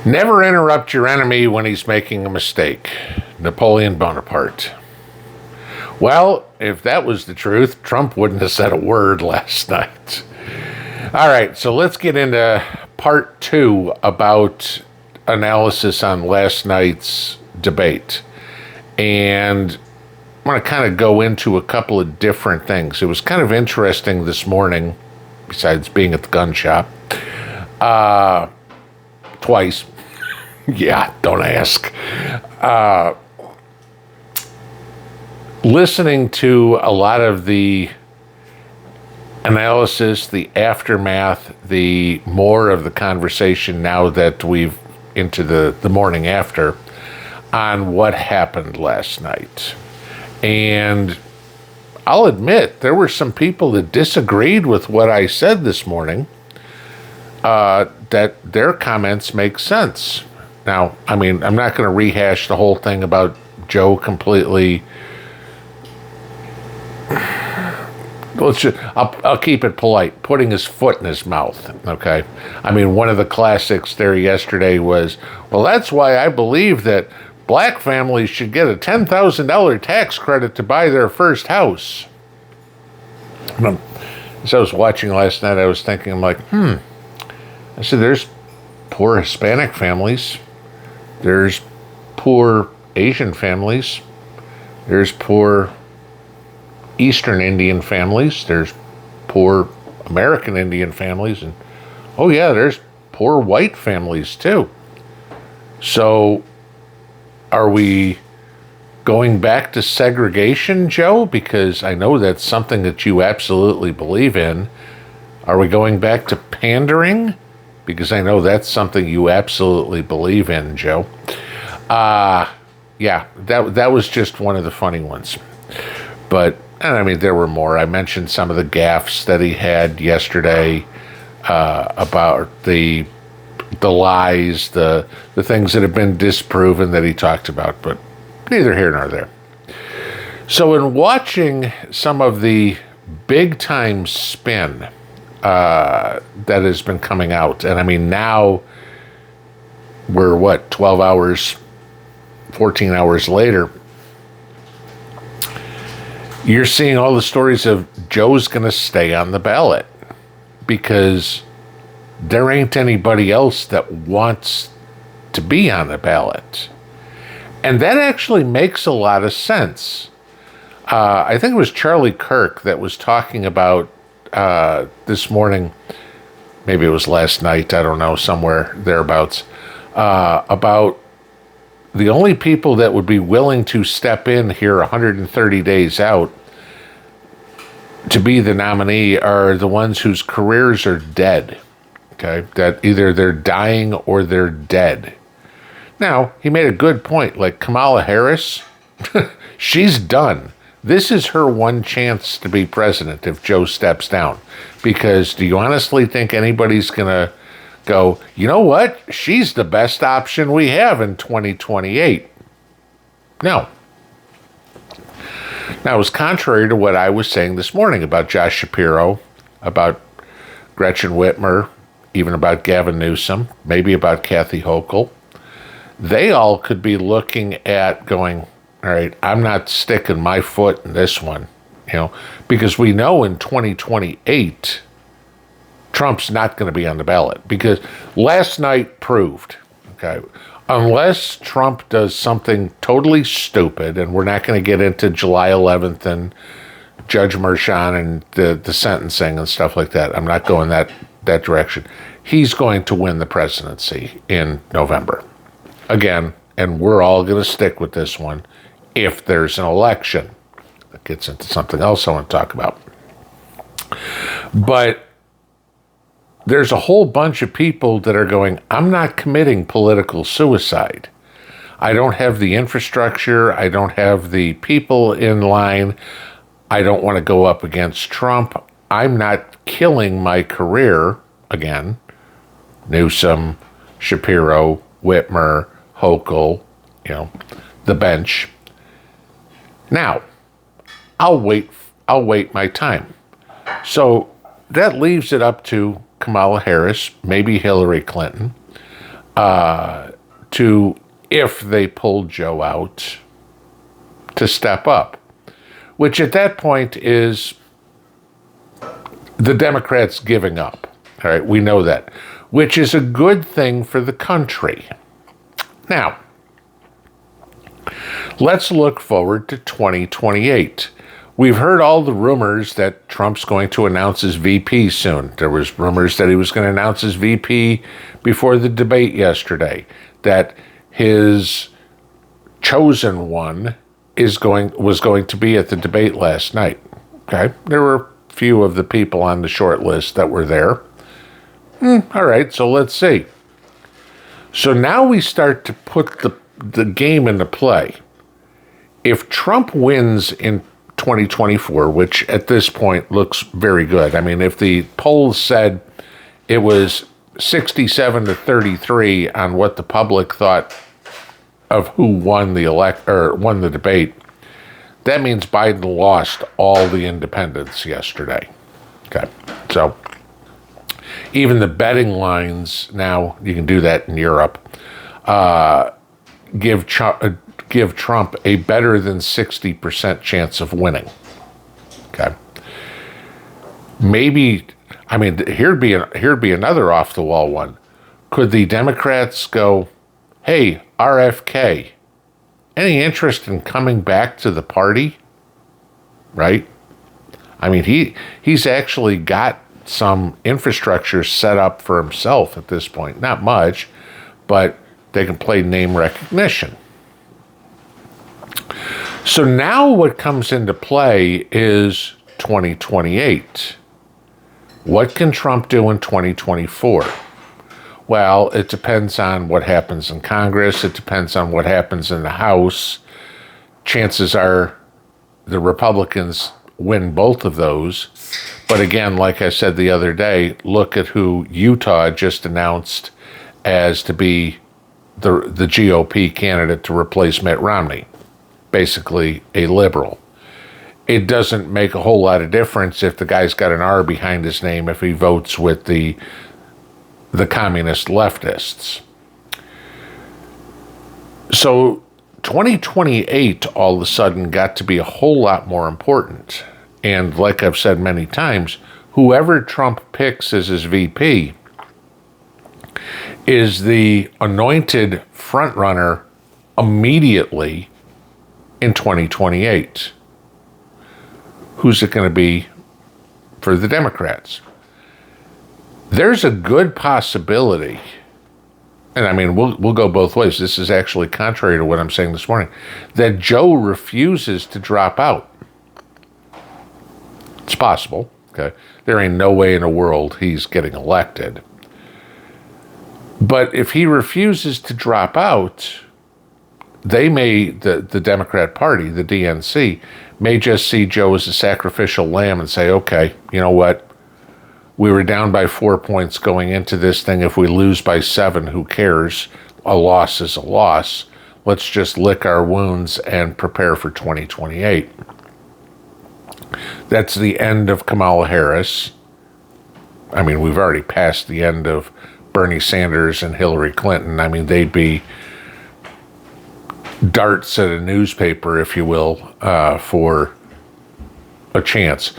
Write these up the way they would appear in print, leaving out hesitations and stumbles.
Never interrupt your enemy when he's making a mistake. Napoleon Bonaparte. Well, if that was the truth, Trump wouldn't have said a word last night. All right, so let's get into part 2 about analysis on last night's debate. And I'm going to kind of go into a couple of different things. It was kind of interesting this morning, besides being at the gun shop, twice. Yeah, don't ask. Listening to a lot of the analysis, the aftermath, the more of the conversation now that we've into the morning after on what happened last night. And I'll admit, there were some people that disagreed with what I said this morning, that their comments make sense. Now, I mean, I'm not going to rehash the whole thing about Joe completely. I'll keep it polite, putting his foot in his mouth, okay? I mean, one of the classics there yesterday was, well, that's why I believe that black families should get a $10,000 tax credit to buy their first house. As I was watching last night, I was thinking, I'm like, I said, there's poor Hispanic families. There's poor Asian families. There's poor Eastern Indian families. There's poor American Indian families. And, oh yeah, there's poor white families too. So are we going back to segregation, Joe? Because I know that's something that you absolutely believe in. Are we going back to pandering? Because I know that's something you absolutely believe in, Joe. Yeah, that was just one of the funny ones. But, and I mean, there were more. I mentioned some of the gaffes that he had yesterday about the lies, the things that have been disproven that he talked about, but neither here nor there. So in watching some of the big-time spin that has been coming out, and I mean, now we're, 12 hours, 14 hours later, you're seeing all the stories of Joe's going to stay on the ballot because there ain't anybody else that wants to be on the ballot. And that actually makes a lot of sense. I think it was Charlie Kirk that was talking about this morning, maybe it was last night, I don't know, somewhere thereabouts, about the only people that would be willing to step in here 130 days out to be the nominee are the ones whose careers are dead. Okay, that either they're dying or they're dead. Now, he made a good point, like Kamala Harris, she's done. This is her one chance to be president if Joe steps down. Because do you honestly think anybody's going to go, you know what? She's the best option we have in 2028. No. Now, it was contrary to what I was saying this morning about Josh Shapiro, about Gretchen Whitmer, even about Gavin Newsom, maybe about Kathy Hochul. They all could be looking at going, all right, I'm not sticking my foot in this one, because we know in 2028, Trump's not going to be on the ballot because last night proved, okay, unless Trump does something totally stupid, and we're not going to get into July 11th and Judge Merchan and the sentencing and stuff like that. I'm not going that direction. He's going to win the presidency in November. Again, and we're all going to stick with this one if there's an election. That gets into something else I want to talk about. But there's a whole bunch of people that are going, I'm not committing political suicide. I don't have the infrastructure. I don't have the people in line. I don't want to go up against Trump. I'm not killing my career again. Newsom, Shapiro, Whitmer, Hochul, the bench. Now, I'll wait my time. So that leaves it up to Kamala Harris, maybe Hillary Clinton, to, if they pulled Joe out, to step up, which at that point is the Democrats giving up. All right, we know that, which is a good thing for the country. Now, let's look forward to 2028. We've heard all the rumors that Trump's going to announce his VP soon. There was rumors that he was going to announce his VP before the debate yesterday, that his chosen one was going to be at the debate last night. Okay, there were a few of the people on the short list that were there. All right, so let's see. So now we start to put the game into play. If Trump wins in 2024, which at this point looks very good. I mean, if the polls said it was 67 to 33 on what the public thought of who won won the debate, that means Biden lost all the independents yesterday. Okay, so even the betting lines now, you can do that in Europe, give Trump a better than 60% chance of winning. Okay. Maybe, I mean, here'd be another off the wall one. Could the Democrats go, hey, RFK, any interest in coming back to the party? Right? I mean, he's actually got some infrastructure set up for himself at this point. Not much, but they can play name recognition. So now what comes into play is 2028. What can Trump do in 2024? Well, it depends on what happens in Congress. It depends on what happens in the House. Chances are the Republicans win both of those. But again, like I said the other day, look at who Utah just announced as to be the GOP candidate to replace Mitt Romney. Basically a liberal. It doesn't make a whole lot of difference if the guy's got an R behind his name if he votes with the communist leftists. So 2028 all of a sudden got to be a whole lot more important. And like I've said many times, whoever Trump picks as his VP is the anointed frontrunner immediately in 2028. Who's it going to be for the Democrats? There's a good possibility, and I mean, we'll go both ways. This is actually contrary to what I'm saying this morning, that Joe refuses to drop out. It's possible, okay? There ain't no way in the world he's getting elected. But if he refuses to drop out, they may, the Democrat Party, the DNC, may just see Joe as a sacrificial lamb and say, okay, you know what? We were down by 4 points going into this thing. If we lose by 7, who cares? A loss is a loss. Let's just lick our wounds and prepare for 2028. That's the end of Kamala Harris. I mean, we've already passed the end of Bernie Sanders and Hillary Clinton. I mean, they'd be darts at a newspaper, if you will, for a chance.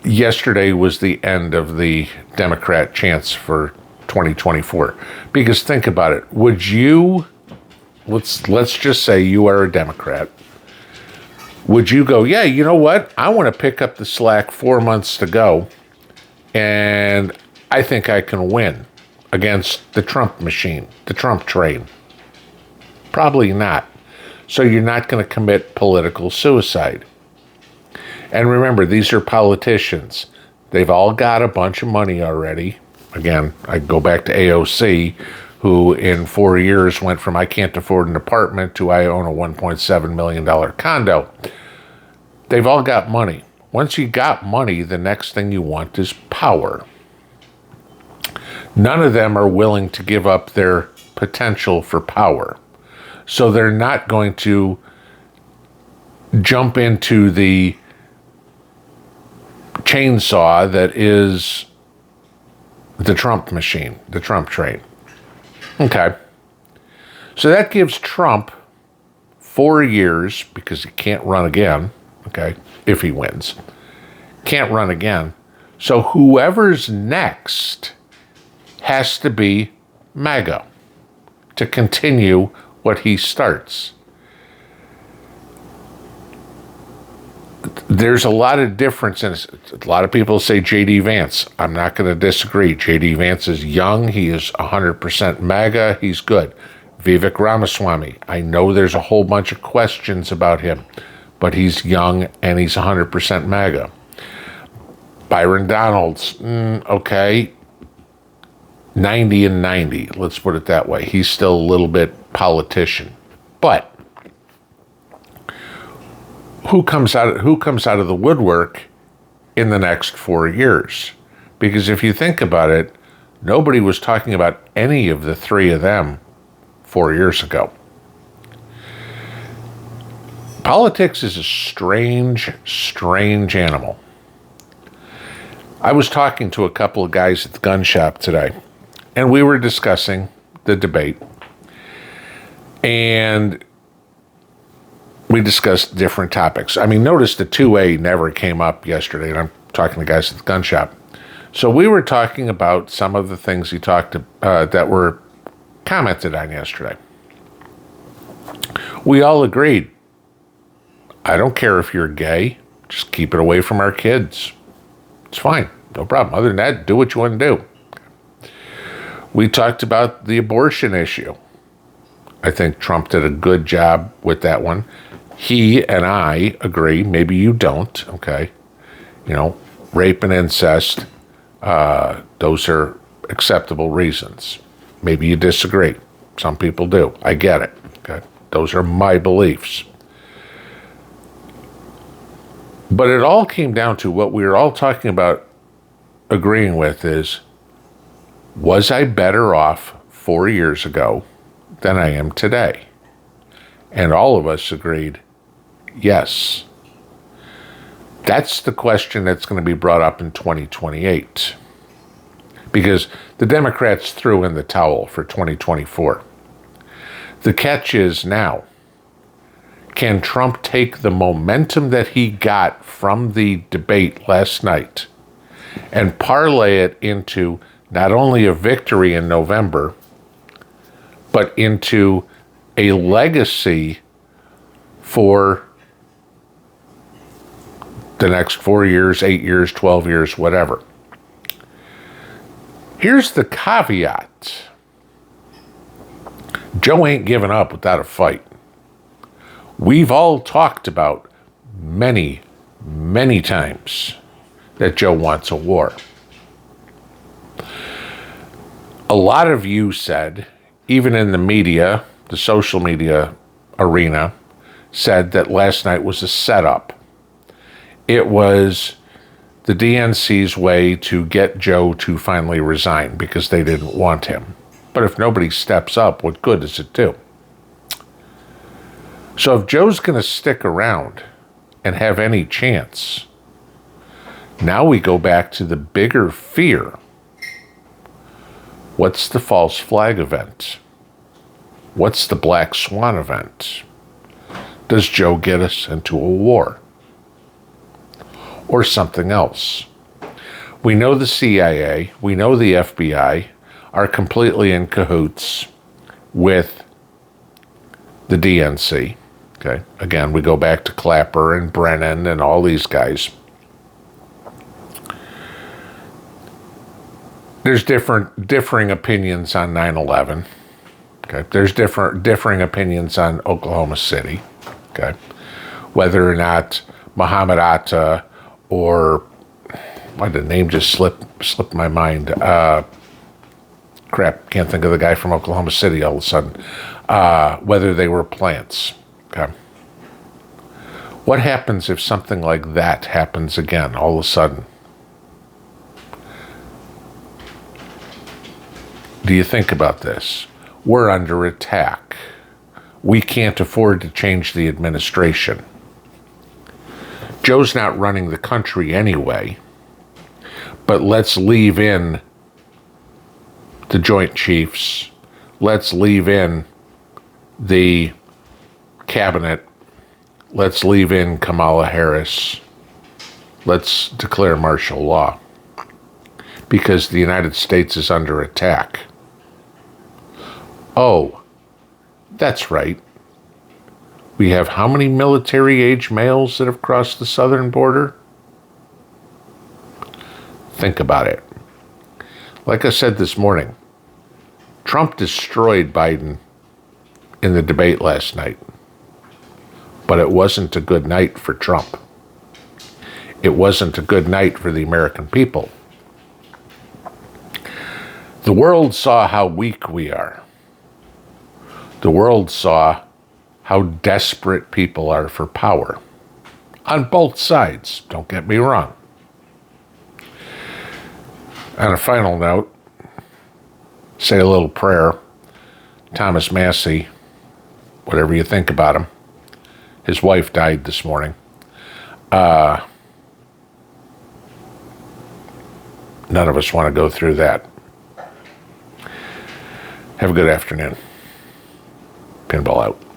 Yesterday was the end of the Democrat chance for 2024. Because think about it. Would you, let's just say you are a Democrat. Would you go, yeah, you know what? I want to pick up the slack 4 months to go, and I think I can win against the Trump machine, the Trump train? Probably not. So you're not going to commit political suicide. And remember, these are politicians. They've all got a bunch of money already. Again, I go back to AOC, who in 4 years went from I can't afford an apartment to I own a $1.7 million condo. They've all got money. Once you got money, the next thing you want is power. None of them are willing to give up their potential for power. So they're not going to jump into the chainsaw that is the Trump machine, the Trump train. Okay. So that gives Trump 4 years, because he can't run again, okay, if he wins. Can't run again. So whoever's next has to be MAGA to continue what he starts. There's a lot of difference in it. A lot of people say J.D. Vance. I'm not going to disagree. J.D. Vance is young. He is 100% MAGA. He's good. Vivek Ramaswamy. I know there's a whole bunch of questions about him, but he's young and he's 100% MAGA. Byron Donalds, okay. 90 and 90, let's put it that way. He's still a little bit politician. But who comes out of the woodwork in the next 4 years? Because if you think about it, nobody was talking about any of the three of them 4 years ago. Politics is a strange, strange animal. I was talking to a couple of guys at the gun shop today, and we were discussing the debate. And we discussed different topics. I mean, notice the 2A never came up yesterday, and I'm talking to guys at the gun shop. So we were talking about some of the things he talked that were commented on yesterday. We all agreed. I don't care if you're gay. Just keep it away from our kids. It's fine. No problem. Other than that, do what you want to do. We talked about the abortion issue. I think Trump did a good job with that one. He and I agree. Maybe you don't. Okay. You know, rape and incest, those are acceptable reasons. Maybe you disagree. Some people do. I get it. Okay. Those are my beliefs. But it all came down to what we were all talking about agreeing with is, was I better off 4 years ago than I am today? And all of us agreed, yes. That's the question that's going to be brought up in 2028. Because the Democrats threw in the towel for 2024. The catch is now, can Trump take the momentum that he got from the debate last night and parlay it into not only a victory in November, but into a legacy for the next 4 years, 8 years, 12 years, whatever. Here's the caveat. Joe ain't giving up without a fight. We've all talked about many, many times that Joe wants a war. A lot of you said, even in the media, the social media arena, said that last night was a setup. It was the DNC's way to get Joe to finally resign because they didn't want him. But if nobody steps up, what good does it do? So if Joe's going to stick around and have any chance, now we go back to the bigger fear. What's the false flag event? What's the black swan event? Does Joe get us into a war? Or something else? We know the CIA, we know the FBI are completely in cahoots with the DNC. Okay. Again, we go back to Clapper and Brennan and all these guys. There's differing opinions on 9/11. Okay. There's differing opinions on Oklahoma City. Okay. Whether or not Muhammad Atta or why the name just slipped my mind. Crap, can't think of the guy from Oklahoma City all of a sudden. Whether they were plants. Okay. What happens if something like that happens again all of a sudden? Do you think about this? We're under attack. We can't afford to change the administration. Joe's not running the country anyway, but let's leave in the Joint Chiefs. let's leave in the cabinet. Let's leave in Kamala Harris. Let's declare martial law because the United States is under attack. Oh, that's right. We have how many military-age males that have crossed the southern border? Think about it. Like I said this morning, Trump destroyed Biden in the debate last night. But it wasn't a good night for Trump. It wasn't a good night for the American people. The world saw how weak we are. The world saw how desperate people are for power. On both sides, don't get me wrong. On a final note, say a little prayer. Thomas Massey, whatever you think about him, his wife died this morning. None of us want to go through that. Have a good afternoon. Pinball out.